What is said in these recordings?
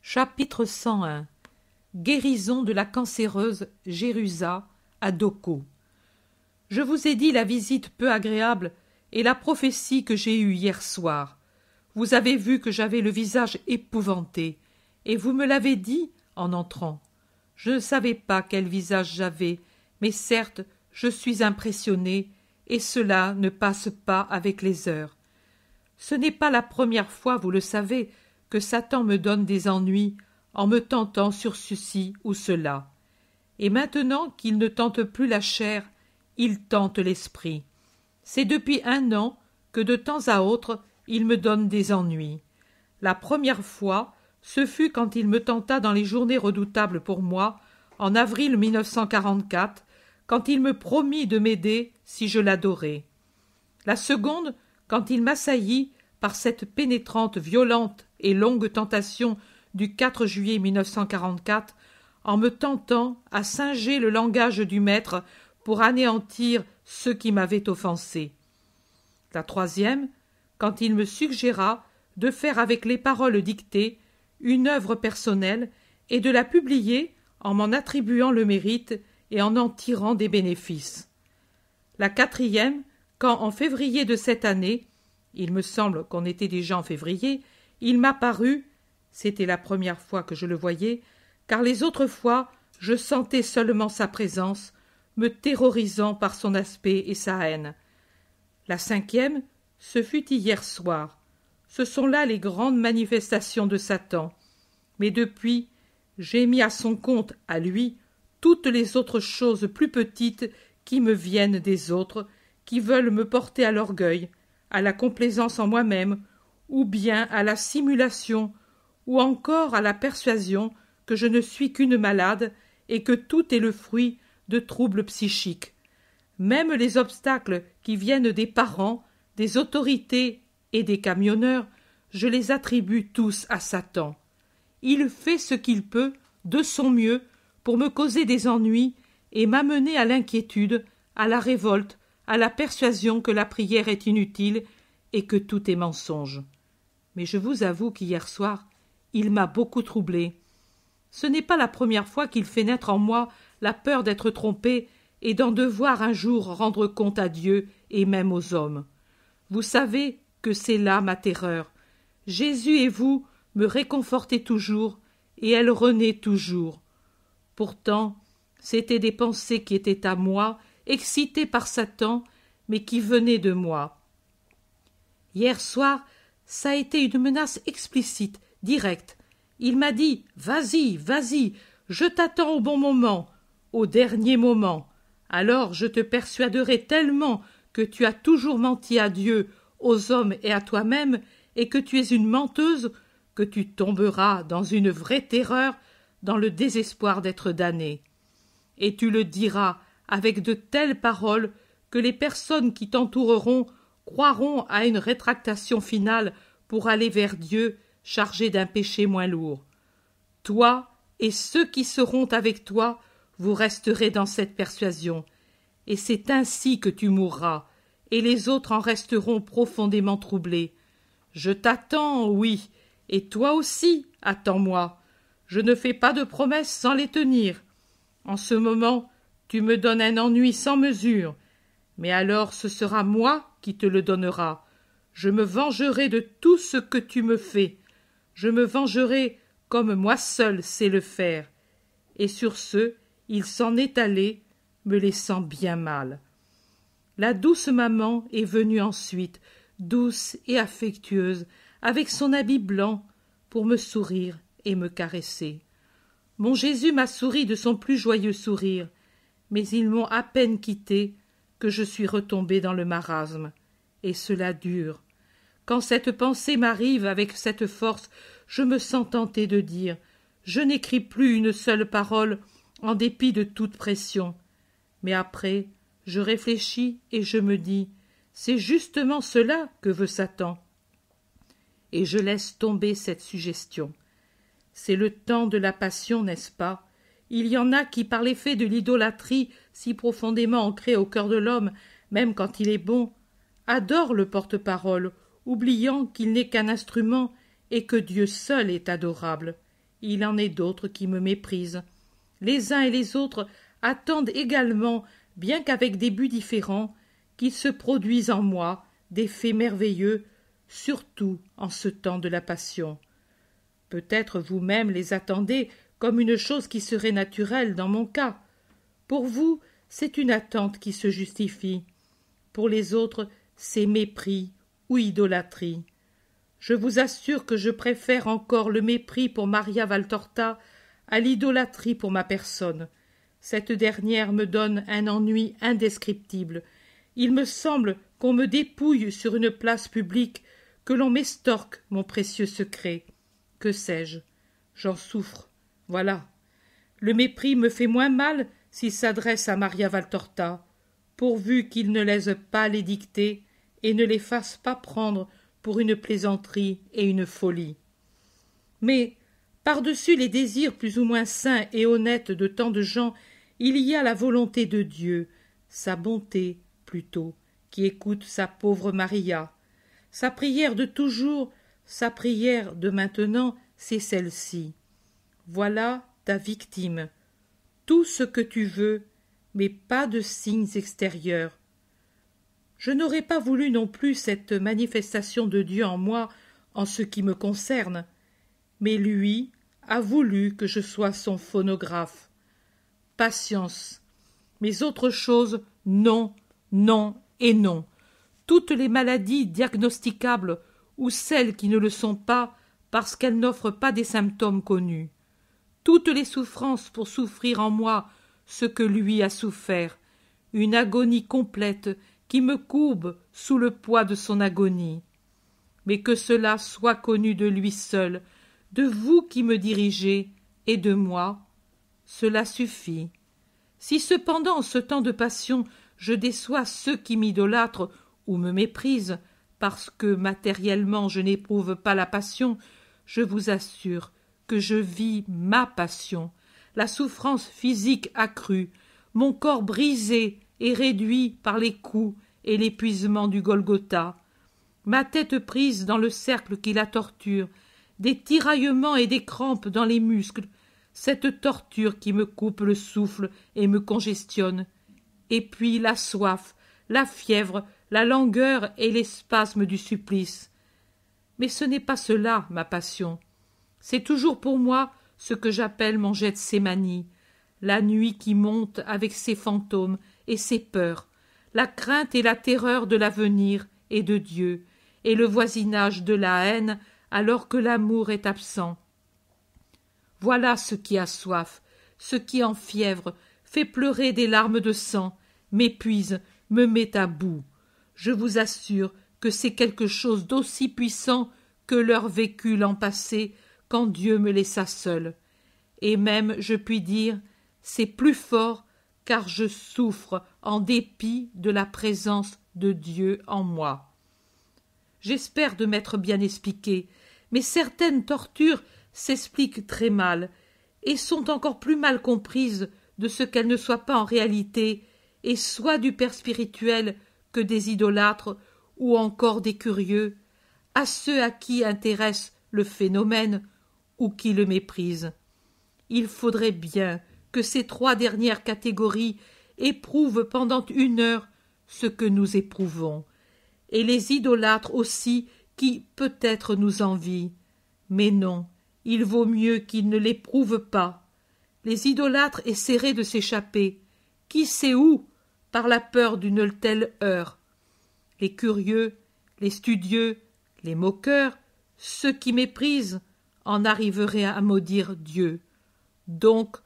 Chapitre 101. Guérison de la cancéreuse Jérusa à Doko. Je vous ai dit la visite peu agréable et la prophétie que j'ai eue hier soir. Vous avez vu que j'avais le visage épouvanté, et vous me l'avez dit en entrant. Je ne savais pas quel visage j'avais, mais certes, je suis impressionné, et cela ne passe pas avec les heures. Ce n'est pas la première fois, vous le savez, que Satan me donne des ennuis en me tentant sur ceci ou cela. Et maintenant qu'il ne tente plus la chair, il tente l'esprit. C'est depuis 1 an que de temps à autre il me donne des ennuis. La première fois, ce fut quand il me tenta dans les journées redoutables pour moi, en avril 1944, quand il me promit de m'aider si je l'adorais. La seconde, quand il m'assaillit par cette pénétrante, violente et longue tentation du 4 juillet 1944, en me tentant à singer le langage du maître pour anéantir ceux qui m'avaient offensé. La troisième, quand il me suggéra de faire avec les paroles dictées une œuvre personnelle et de la publier en m'en attribuant le mérite et en tirant des bénéfices. La quatrième, quand en février de cette année, il me semble qu'on était déjà en février, il m'apparut, c'était la première fois que je le voyais, car les autres fois je sentais seulement sa présence, me terrorisant par son aspect et sa haine. La cinquième, ce fut hier soir. Ce sont là les grandes manifestations de Satan. Mais depuis, j'ai mis à son compte, à lui, toutes les autres choses plus petites qui me viennent des autres, qui veulent me porter à l'orgueil, à la complaisance en moi-même, ou bien à la simulation, ou encore à la persuasion que je ne suis qu'une malade et que tout est le fruit de troubles psychiques. Même les obstacles qui viennent des parents, des autorités et des camionneurs, je les attribue tous à Satan. Il fait ce qu'il peut, de son mieux, pour me causer des ennuis et m'amener à l'inquiétude, à la révolte, à la persuasion que la prière est inutile et que tout est mensonge. Mais je vous avoue qu'hier soir, il m'a beaucoup troublé. Ce n'est pas la première fois qu'il fait naître en moi la peur d'être trompé et d'en devoir un jour rendre compte à Dieu et même aux hommes. Vous savez que c'est là ma terreur. Jésus et vous me réconfortez toujours, et elle renaît toujours. Pourtant, c'étaient des pensées qui étaient à moi, excitées par Satan, mais qui venaient de moi. Hier soir, ça a été une menace explicite, directe. Il m'a dit « Vas-y, vas-y, je t'attends au bon moment, au dernier moment. Alors je te persuaderai tellement que tu as toujours menti à Dieu, aux hommes et à toi-même, et que tu es une menteuse, que tu tomberas dans une vraie terreur, dans le désespoir d'être damné. Et tu le diras avec de telles paroles que les personnes qui t'entoureront croiront à une rétractation finale pour aller vers Dieu chargé d'un péché moins lourd. Toi et ceux qui seront avec toi, vous resterez dans cette persuasion, et c'est ainsi que tu mourras, et les autres en resteront profondément troublés. Je t'attends, oui, et toi aussi, attends-moi. Je ne fais pas de promesses sans les tenir. En ce moment, tu me donnes un ennui sans mesure, mais alors ce sera moi qui te le donnera. Je me vengerai de tout ce que tu me fais. Je me vengerai comme moi seul sais le faire. Et sur ce, il s'en est allé, me laissant bien mal. La douce maman est venue ensuite, douce et affectueuse, avec son habit blanc, pour me sourire et me caresser. Mon Jésus m'a souri de son plus joyeux sourire, mais ils m'ont à peine quitté que je suis retombée dans le marasme, et cela dure. Quand cette pensée m'arrive avec cette force, je me sens tentée de dire « Je n'écris plus une seule parole en dépit de toute pression. » Mais après, je réfléchis et je me dis « C'est justement cela que veut Satan. » Et je laisse tomber cette suggestion. C'est le temps de la passion, n'est-ce pas? Il y en a qui, par l'effet de l'idolâtrie si profondément ancrée au cœur de l'homme, même quand il est bon, adorent le porte-parole, oubliant qu'il n'est qu'un instrument et que Dieu seul est adorable. il en est d'autres qui me méprisent. Les uns et les autres attendent également, bien qu'avec des buts différents, qu'il se produise en moi des faits merveilleux, surtout en ce temps de la passion. Peut-être vous-même les attendez comme une chose qui serait naturelle dans mon cas. Pour vous, c'est une attente qui se justifie. Pour les autres, c'est mépris ou idolâtrie. Je vous assure que je préfère encore le mépris pour Maria Valtorta à l'idolâtrie pour ma personne. Cette dernière me donne un ennui indescriptible. Il me semble qu'on me dépouille sur une place publique, que l'on m'estorque mon précieux secret. Que sais-je? J'en souffre. Voilà. Le mépris me fait moins mal s'il s'adresse à Maria Valtorta, pourvu qu'il ne lèse pas les dictées et ne les fasse pas prendre pour une plaisanterie et une folie. Mais, par-dessus les désirs plus ou moins sains et honnêtes de tant de gens, il y a la volonté de Dieu, sa bonté, plutôt, qui écoute sa pauvre Maria. Sa prière de toujours, sa prière de maintenant, c'est celle-ci. Voilà ta victime. Tout ce que tu veux, mais pas de signes extérieurs. Je n'aurais pas voulu non plus cette manifestation de Dieu en moi en ce qui me concerne, mais lui a voulu que je sois son phonographe. Patience. Mais autre chose, non, non et non. Toutes les maladies diagnosticables ou celles qui ne le sont pas parce qu'elles n'offrent pas des symptômes connus. Toutes les souffrances pour souffrir en moi ce que lui a souffert, une agonie complète qui me courbe sous le poids de son agonie. Mais que cela soit connu de lui seul, de vous qui me dirigez, et de moi, cela suffit. Si cependant, en ce temps de passion, je déçois ceux qui m'idolâtrent ou me méprisent, parce que matériellement je n'éprouve pas la passion, je vous assure que je vis ma passion, la souffrance physique accrue, mon corps brisé et réduit par les coups et l'épuisement du Golgotha, ma tête prise dans le cercle qui la torture, des tiraillements et des crampes dans les muscles, cette torture qui me coupe le souffle et me congestionne, et puis la soif, la fièvre, la langueur et les spasmes du supplice. Mais ce n'est pas cela, ma passion. C'est toujours pour moi ce que j'appelle mon Gethsémani, la nuit qui monte avec ses fantômes et ses peurs, la crainte et la terreur de l'avenir et de Dieu, et le voisinage de la haine alors que l'amour est absent. Voilà ce qui a soif, ce qui enfièvre, fait pleurer des larmes de sang, m'épuise, me met à bout. Je vous assure que c'est quelque chose d'aussi puissant que l'heure vécue l'an passé, quand Dieu me laissa seul. Et même, je puis dire, c'est plus fort, car je souffre en dépit de la présence de Dieu en moi. J'espère de m'être bien expliqué, mais certaines tortures s'expliquent très mal, et sont encore plus mal comprises de ce qu'elles ne soient pas en réalité, et soit du père spirituel que des idolâtres, ou encore des curieux, à ceux à qui intéresse le phénomène, ou qui le méprisent. Il faudrait bien que ces trois dernières catégories éprouvent pendant 1 heure ce que nous éprouvons, et les idolâtres aussi qui peut-être nous envient. Mais non, il vaut mieux qu'ils ne l'éprouvent pas. Les idolâtres essaieraient de s'échapper, qui sait où, par la peur d'une telle heure. Les curieux, les studieux, les moqueurs, ceux qui méprisent, en arriveraient à maudire Dieu. Donc,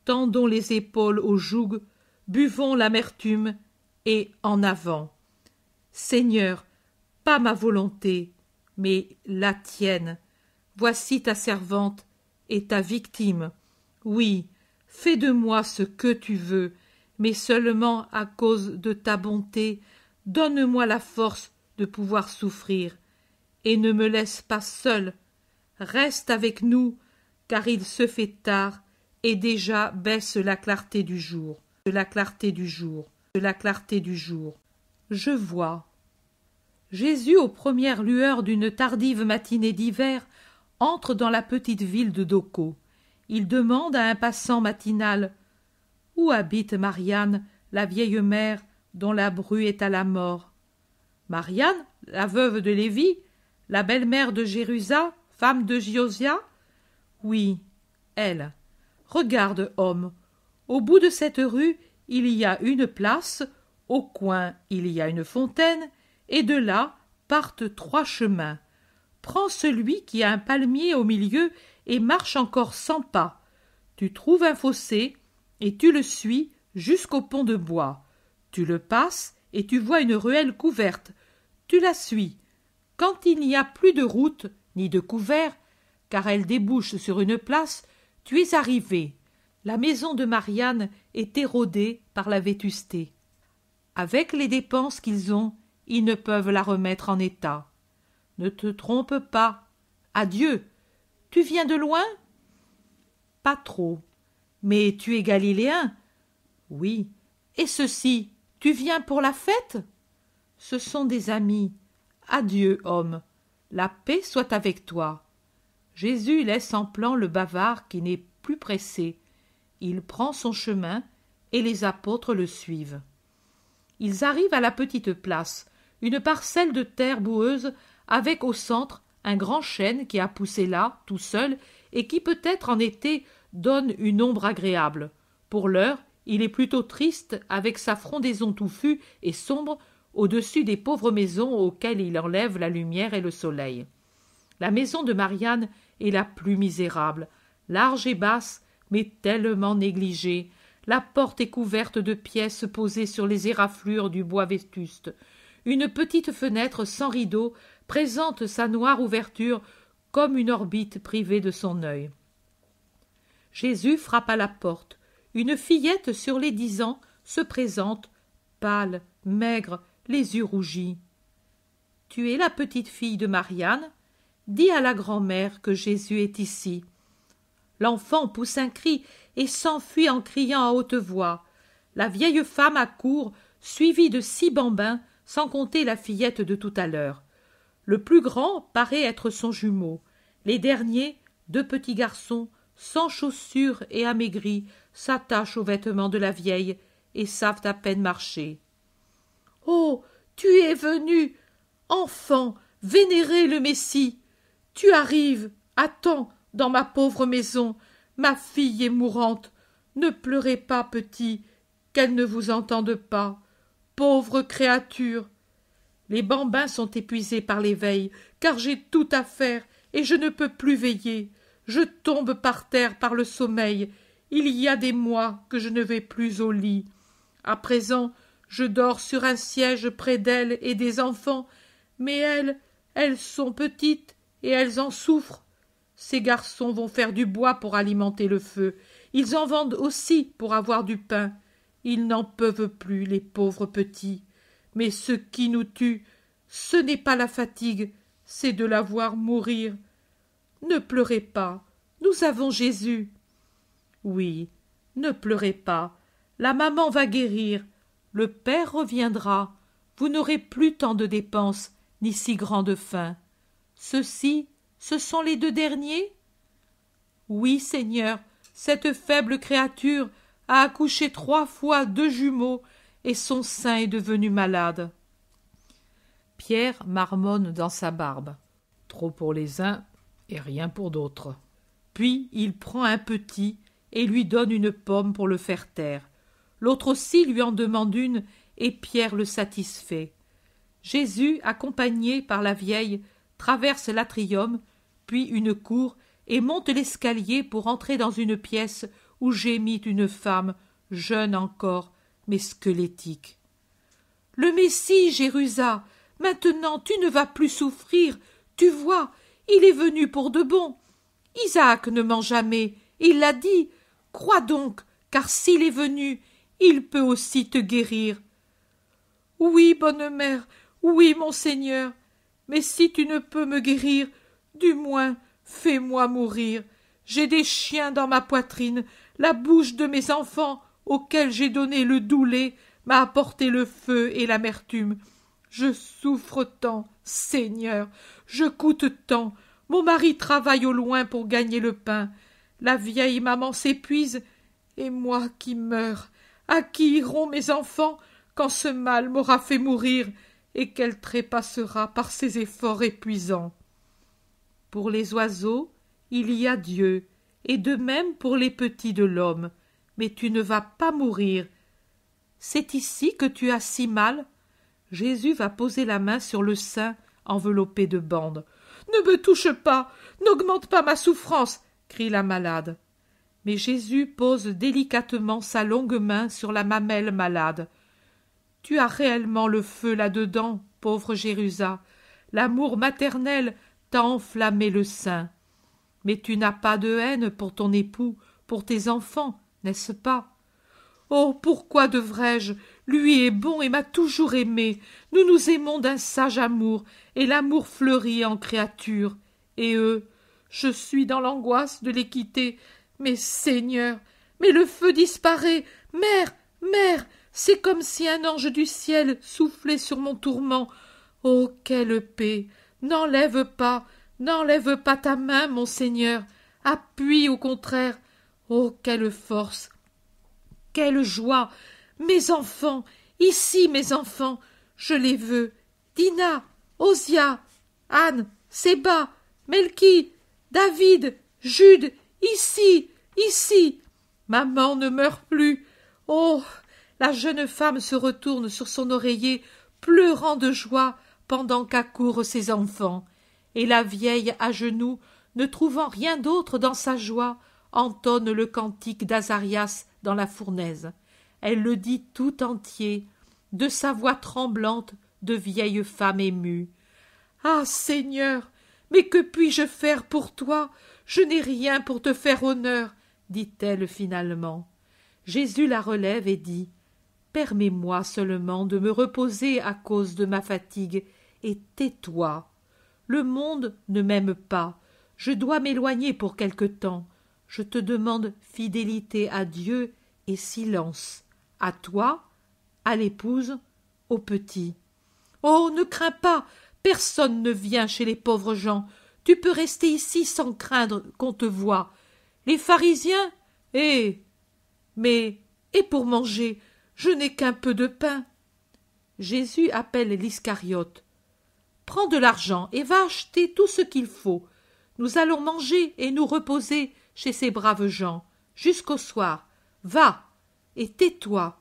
tendons les épaules au joug, buvons l'amertume, et en avant. Seigneur, pas ma volonté, mais la tienne. Voici ta servante et ta victime. Oui, fais de moi ce que tu veux, mais seulement à cause de ta bonté, donne-moi la force de pouvoir souffrir, et ne me laisse pas seul. Reste avec nous, car il se fait tard, et déjà baisse la clarté du jour, de la clarté du jour, de la clarté du jour. Je vois. Jésus, aux premières lueurs d'une tardive matinée d'hiver, entre dans la petite ville de Doko. Il demande à un passant matinal « Où habite Marianne, la vieille mère dont la bru est à la mort ?» Marianne, la veuve de Lévi, la belle-mère de Jérusa, femme de Josia? Oui, elle. Regarde, homme, au bout de cette rue, il y a une place, au coin il y a une fontaine, et de là partent 3 chemins. Prends celui qui a un palmier au milieu et marche encore 100 pas. Tu trouves un fossé, et tu le suis jusqu'au pont de bois. Tu le passes, et tu vois une ruelle couverte. Tu la suis. Quand il n'y a plus de route, ni de couvert, car elle débouche sur une place, tu es arrivé. La maison de Marianne est érodée par la vétusté. Avec les dépenses qu'ils ont, ils ne peuvent la remettre en état. Ne te trompe pas. Adieu. Tu viens de loin? Pas trop. Mais tu es galiléen? Oui. Et ceci, tu viens pour la fête? Ce sont des amis. Adieu, homme. La paix soit avec toi. Jésus laisse en plan le bavard qui n'est plus pressé. Il prend son chemin et les apôtres le suivent. Ils arrivent à la petite place, une parcelle de terre boueuse avec au centre un grand chêne qui a poussé là, tout seul, et qui peut-être en été donne une ombre agréable. Pour l'heure, il est plutôt triste avec sa frondaison touffue et sombre au-dessus des pauvres maisons auxquelles il enlève la lumière et le soleil. La maison de Marianne est la plus misérable, large et basse, mais tellement négligée. La porte est couverte de pièces posées sur les éraflures du bois vétuste. Une petite fenêtre sans rideau présente sa noire ouverture comme une orbite privée de son œil. Jésus frappe à la porte. Une fillette sur les 10 ans se présente, pâle, maigre, les yeux rougis. « Tu es la petite fille de Marianne? Dis à la grand-mère que Jésus est ici. » L'enfant pousse un cri et s'enfuit en criant à haute voix. La vieille femme accourt, suivie de 6 bambins, sans compter la fillette de tout à l'heure. Le plus grand paraît être son jumeau. Les derniers, 2 petits garçons, sans chaussures et amaigris, s'attachent aux vêtements de la vieille et savent à peine marcher. « Oh, tu es venu, enfant, vénérer le Messie. Tu arrives, attends, dans ma pauvre maison. Ma fille est mourante. Ne pleurez pas, petit, qu'elle ne vous entende pas. Pauvre créature. Les bambins sont épuisés par les veilles, car j'ai tout à faire et je ne peux plus veiller. Je tombe par terre par le sommeil. Il y a des mois que je ne vais plus au lit. À présent, je dors sur un siège près d'elles et des enfants, mais elles sont petites et elles en souffrent. Ces garçons vont faire du bois pour alimenter le feu. Ils en vendent aussi pour avoir du pain. Ils n'en peuvent plus, les pauvres petits. Mais ce qui nous tue, ce n'est pas la fatigue, c'est de la voir mourir. Ne pleurez pas, nous avons Jésus. Oui, ne pleurez pas, la maman va guérir, le père reviendra, vous n'aurez plus tant de dépenses, ni si grande faim. Ceux-ci, ce sont les 2 derniers? Oui, Seigneur, cette faible créature a accouché 3 fois 2 jumeaux, et son sein est devenu malade. Pierre marmonne dans sa barbe. Trop pour les uns et rien pour d'autres. Puis il prend un petit et lui donne une pomme pour le faire taire. L'autre aussi lui en demande une et Pierre le satisfait. Jésus, accompagné par la vieille, traverse l'atrium, puis une cour et monte l'escalier pour entrer dans une pièce où gémit une femme, jeune encore, mais squelettique. « Le Messie, Jérusa, maintenant tu ne vas plus souffrir, tu vois, il est venu pour de bon. Isaac ne ment jamais, il l'a dit. Crois donc, car s'il est venu, il peut aussi te guérir. »« Oui, bonne mère, oui, mon Seigneur, mais si tu ne peux me guérir, du moins fais-moi mourir. J'ai des chiens dans ma poitrine, la bouche de mes enfants, auxquels j'ai donné le doux lait, m'a apporté le feu et l'amertume. Je souffre tant, Seigneur, je coûte tant. Mon mari travaille au loin pour gagner le pain. La vieille maman s'épuise, et moi qui meurs. À qui iront mes enfants quand ce mal m'aura fait mourir et qu'elle trépassera par ses efforts épuisants? Pour les oiseaux, il y a Dieu, et de même pour les petits de l'homme. Mais tu ne vas pas mourir. C'est ici que tu as si mal? Jésus va poser la main sur le sein enveloppé de bandes. Ne me touche pas, n'augmente pas ma souffrance, crie la malade. Mais Jésus pose délicatement sa longue main sur la mamelle malade. Tu as réellement le feu là-dedans, pauvre Jérusa. L'amour maternel t'a enflammé le sein. Mais tu n'as pas de haine pour ton époux, pour tes enfants, n'est-ce pas? Oh, pourquoi devrais-je? Lui est bon et m'a toujours aimé. Nous nous aimons d'un sage amour, et l'amour fleurit en créature. Et eux, je suis dans l'angoisse de les quitter. Mais Seigneur, mais le feu disparaît. Mère, mère, c'est comme si un ange du ciel soufflait sur mon tourment. Oh, quelle paix! N'enlève pas ta main, mon Seigneur. Appuie au contraire. Oh, quelle force! Quelle joie! Mes enfants, ici mes enfants, je les veux. Dina, Osia, Anne, Séba, Melki, David, Jude, ici, ici. Maman ne meurt plus. Oh! La jeune femme se retourne sur son oreiller, pleurant de joie pendant qu'accourent ses enfants. Et la vieille à genoux, ne trouvant rien d'autre dans sa joie, entonne le cantique d'Azarias dans la fournaise. Elle le dit tout entier, de sa voix tremblante de vieille femme émue. Ah, Seigneur, mais que puis-je faire pour toi? Je n'ai rien pour te faire honneur, dit-elle finalement. Jésus la relève et dit: Permets-moi seulement de me reposer à cause de ma fatigue, et tais-toi. Le monde ne m'aime pas, je dois m'éloigner pour quelque temps. Je te demande fidélité à Dieu et silence, à toi, à l'épouse, au petit. Oh, ne crains pas, personne ne vient chez les pauvres gens. Tu peux rester ici sans craindre qu'on te voie. Les pharisiens? Mais, et pour manger, je n'ai qu'un peu de pain. Jésus appelle l'Iscariote. Prends de l'argent et va acheter tout ce qu'il faut. Nous allons manger et nous reposer chez ces braves gens, jusqu'au soir. Va, et tais-toi.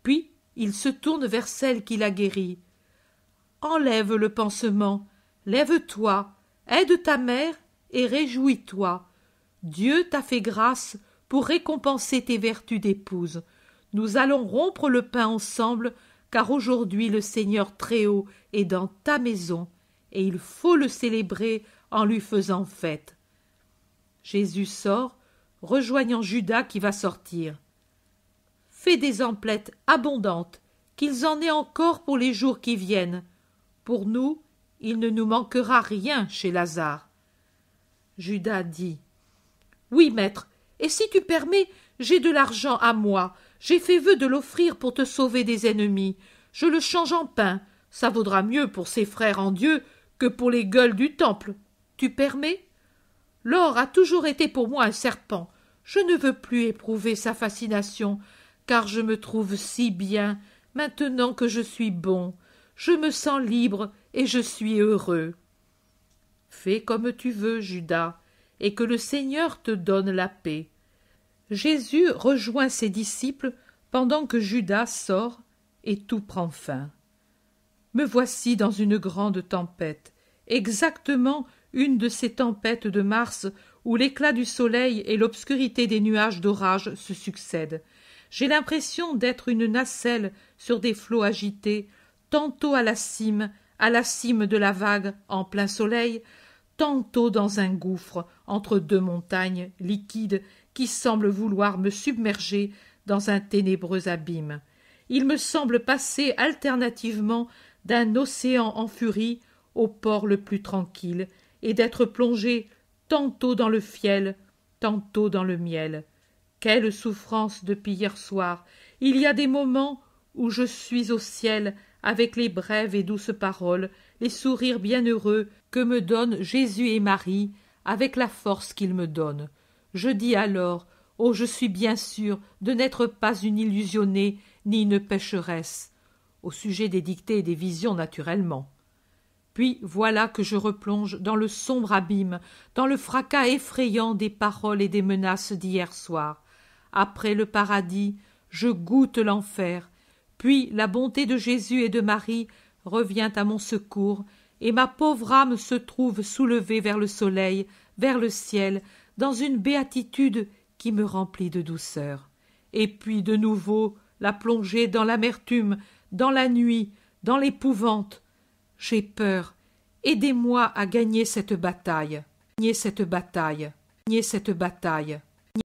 Puis il se tourne vers celle qui l'a guéri. Enlève le pansement, lève-toi, aide ta mère et réjouis-toi. Dieu t'a fait grâce pour récompenser tes vertus d'épouse. Nous allons rompre le pain ensemble, car aujourd'hui le Seigneur Très-Haut est dans ta maison, et il faut le célébrer en lui faisant fête. Jésus sort, rejoignant Judas qui va sortir. Fais des emplettes abondantes, qu'ils en aient encore pour les jours qui viennent. Pour nous, il ne nous manquera rien chez Lazare. Judas dit: Oui, maître, et si tu permets, j'ai de l'argent à moi. J'ai fait vœu de l'offrir pour te sauver des ennemis. Je le change en pain. Ça vaudra mieux pour ses frères en Dieu que pour les gueules du temple. Tu permets? L'or a toujours été pour moi un serpent. Je ne veux plus éprouver sa fascination, car je me trouve si bien maintenant que je suis bon. Je me sens libre et je suis heureux. Fais comme tu veux, Judas, et que le Seigneur te donne la paix. Jésus rejoint ses disciples pendant que Judas sort et tout prend fin. Me voici dans une grande tempête, exactement une de ces tempêtes de mars où l'éclat du soleil et l'obscurité des nuages d'orage se succèdent. J'ai l'impression d'être une nacelle sur des flots agités, tantôt à la cime de la vague en plein soleil, tantôt dans un gouffre entre deux montagnes liquides qui semblent vouloir me submerger dans un ténébreux abîme. Il me semble passer alternativement d'un océan en furie au port le plus tranquille, et d'être plongé tantôt dans le fiel, tantôt dans le miel. Quelle souffrance depuis hier soir! Il y a des moments où je suis au ciel avec les brèves et douces paroles, les sourires bienheureux que me donnent Jésus et Marie, avec la force qu'ils me donnent. Je dis alors, oh, je suis bien sûre de n'être pas une illusionnée ni une pécheresse, au sujet des dictées et des visions naturellement. Puis voilà que je replonge dans le sombre abîme, dans le fracas effrayant des paroles et des menaces d'hier soir. Après le paradis, je goûte l'enfer, puis la bonté de Jésus et de Marie revient à mon secours, et ma pauvre âme se trouve soulevée vers le soleil, vers le ciel, dans une béatitude qui me remplit de douceur. Et puis de nouveau la plongée dans l'amertume, dans la nuit, dans l'épouvante. J'ai peur. Aidez-moi à gagner cette bataille. Gagner cette bataille. Gagner cette bataille.